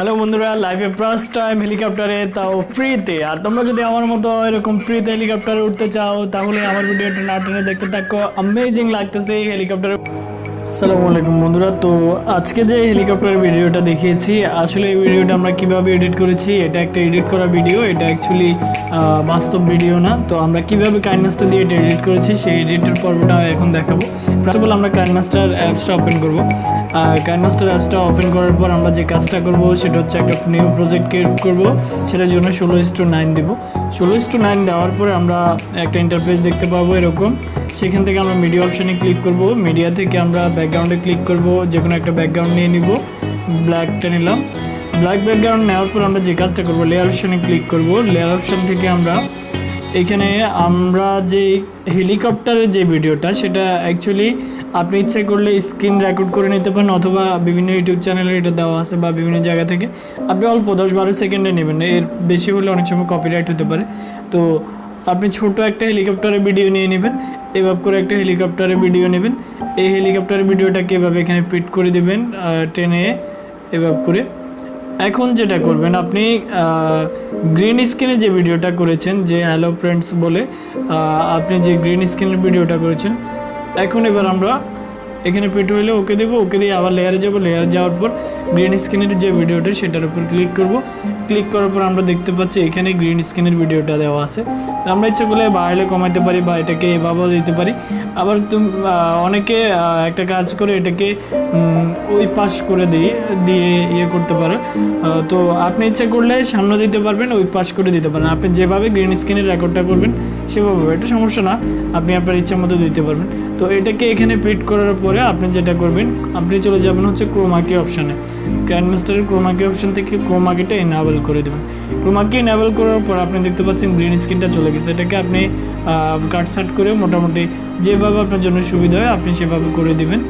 Hello বন্ধুরা, লাইভে first time হেলিকপ্টারে, তাও ফ্রিতে। আর তোমরা যদি আমার মতো এরকম ফ্রিতে হেলিকপ্টারে উঠতে চাও তাহলে আমার ভিডিওটা না টেনে দেখতে থাকো। অ্যামেজিং লাগতেছে এই হেলিকপ্টারে। আসসালামু আলাইকুম বন্ধুরা, তো আজকে যে হেলিকপ্টারের ভিডিওটা দেখিয়েছি, আসলে এই ভিডিওটা আমরা কিভাবে এডিট করেছি, এটা একটা এডিট করা ভিডিও, এটা অ্যাকচুয়ালি বাস্তব ভিডিও না। তো আমরা কিভাবে কাইনমাস্টার দিয়ে এটা এডিট করেছি সেই এডিটের পর্বটা এখন দেখাবো। ফার্স্ট অফ অল আমরা কাইনমাস্টার অ্যাপসটা ওপেন করবো। কাইনমাস্টার অ্যাপসটা ওপেন করার পর আমরা যে কাজটা করব সেটা হচ্ছে একটা নিউ প্রজেক্ট ক্রিয়েট করব। সেটার জন্য 16:9 দেবো। 16:9 দেওয়ার পরে আমরা একটা ইন্টারফেস দেখতে পাবো এরকম। সেখান থেকে আমরা মিডিয়া অপশানে ক্লিক করব। মিডিয়া থেকে আমরা ব্যাকগ্রাউন্ডে ক্লিক করব, যে কোনো একটা ব্যাকগ্রাউন্ড নিয়ে নিব। ব্ল্যাকটা নিলাম। ব্ল্যাক ব্যাকগ্রাউন্ড নেওয়ার পর আমরা যে কাজটা করব, লেয়ার অপশানে ক্লিক করব। লেয়ার অপশান থেকে আমরা এখানে আমরা যে হেলিকপ্টারের যে ভিডিওটা, সেটা অ্যাকচুয়ালি আপনি ইচ্ছা করলে স্ক্রিন রেকর্ড করে নিতে পারেন, অথবা বিভিন্ন ইউটিউব চ্যানেলে এটা দেওয়া আছে বা বিভিন্ন জায়গা থেকে আপনি অল্প 10-12 সেকেন্ডে নেবেন। এর বেশি হলে অনেক সময় কপিরাইট হতে পারে। তো আপনি ছোট একটা হেলিকপ্টারের ভিডিও নিয়ে নেবেন, এভাবে করে একটা হেলিকপ্টারের ভিডিও নেবেন। এই হেলিকপ্টারের ভিডিওটাকে এভাবে এখানে ফিট করে দেবেন টেনে এভাবে করে। এখন যেটা করবেন, আপনি গ্রিন স্ক্রিনে যে ভিডিওটা করেছেন, যে হ্যালো ফ্রেন্ডস বলে আপনি যে গ্রিন স্ক্রিনের ভিডিওটা করেছেন, এখন এবার আমরা এখানে ফিট হইলে ওকে দেবো। ওকে দিয়ে আবার লেয়ারে যাব। লেয়ারে যাওয়ার পর গ্রিন স্ক্রিনের যে ভিডিওটা সেটার উপর ক্লিক করব। ক্লিক করার পর আমরা দেখতে পাচ্ছি এখানে গ্রিন স্ক্রিনের ভিডিওটা দেওয়া আছে। তো আমরা ইচ্ছা করলে বাড়ালে কমাতে পারি বা এটাকে এভাবেও দিতে পারি। আবার অনেকে একটা কাজ করে এটাকে ওই পাশ করে দিয়ে ইয়ে করতে পারে। তো আপনি ইচ্ছা করলে সামনে দিতে পারবেন, ওই পাশ করে দিতে পারেন। আপনি যেভাবে গ্রিন স্ক্রিনের রেকর্ডটা করবেন সেভাবে, এটা সমস্যা না, আপনি আপনার ইচ্ছা মতো দিতে পারবেন। তো এটাকে এখানে ফিট করার পরে আপনি যেটা করবেন, আপনি চলে যাবেন হচ্ছে ক্রোমাকি অপশানে। কাইনমাস্টারের ক্রোমাকি অপশান থেকে ক্রোমাকিটা এনাবেল করে দেবেন। ক্রোমাকি এনাবেল করার পর আপনি দেখতে পাচ্ছেন গ্রিন স্ক্রিনটা চলে গেছে। এটাকে আপনি কাটসাট করে মোটামুটি যেভাবে আপনার জন্য সুবিধা হয় আপনি সেভাবে করে দিবেন,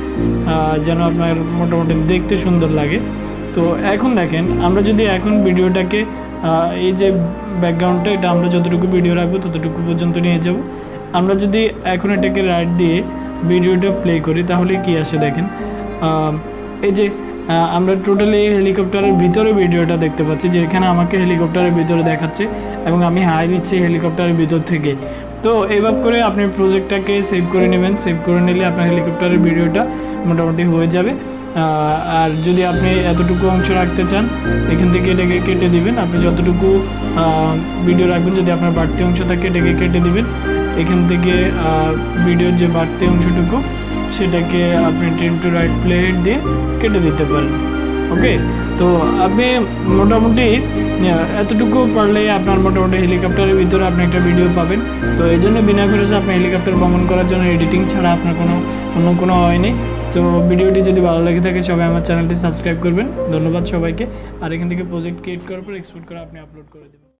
যেন আপনার মোটামুটি দেখতে সুন্দর লাগে। তো এখন দেখেন, আমরা যদি এখন ভিডিওটাকে এই যে ব্যাকগ্রাউন্ডটা, এটা আমরা যতটুকু ভিডিও রাখবো ততটুকু পর্যন্ত নিয়ে যাব। আমরা যদি এখন এটাকে রাইট দিয়ে ভিডিওটা প্লে করি তাহলে কি আসে দেখেন। এই যে আমরা টোটালি হেলিকপ্টারের ভিতরে ভিডিওটা দেখতে পাচ্ছি, যে এখানে আমাকে হেলিকপ্টারের ভিতরে দেখাচ্ছে এবং আমি হাই দিচ্ছি হেলিকপ্টারের ভিতর থেকে। তো এইভাবে করে আপনি প্রজেক্টটাকে সেভ করে নেবেন। সেভ করে নিলে আপনার হেলিকপ্টারের ভিডিওটা মোটামুটি হয়ে যাবে। আর যদি আপনি এতটুকু অংশ রাখতে চান, এখান থেকে এটাকে কেটে দিবেন। আপনি যতটুকু ভিডিও রাখবেন, যদি আপনার বাড়তি অংশ থাকে এটাকে কেটে দিবেন। এখান থেকে ভিডিওর যে বাড়তি অংশটুকু সেটাকে আপনি 10 to right প্লে হেড দিয়ে কেটে দিতে পারেন। ওকে, তো আপনি মোটামুটি এতটুকু পারলে আপনার মোটামুটি হেলিকপ্টারের ভিতরে আপনি একটা ভিডিও পাবেন। তো এই জন্য বিনা খরচে আপনি হেলিকপ্টার ভ্রমণ করার জন্য এডিটিং ছাড়া আপনার অন্য কোনো হয় নেই। সো ভিডিওটি যদি ভালো লেগে থাকে সবাই আমার চ্যানেলটি সাবস্ক্রাইব করবেন। ধন্যবাদ সবাইকে। আর এখান থেকে প্রজেক্ট ক্রিয়েট করার পর এক্সপোর্ট করে আপনি আপলোড করে দেবেন।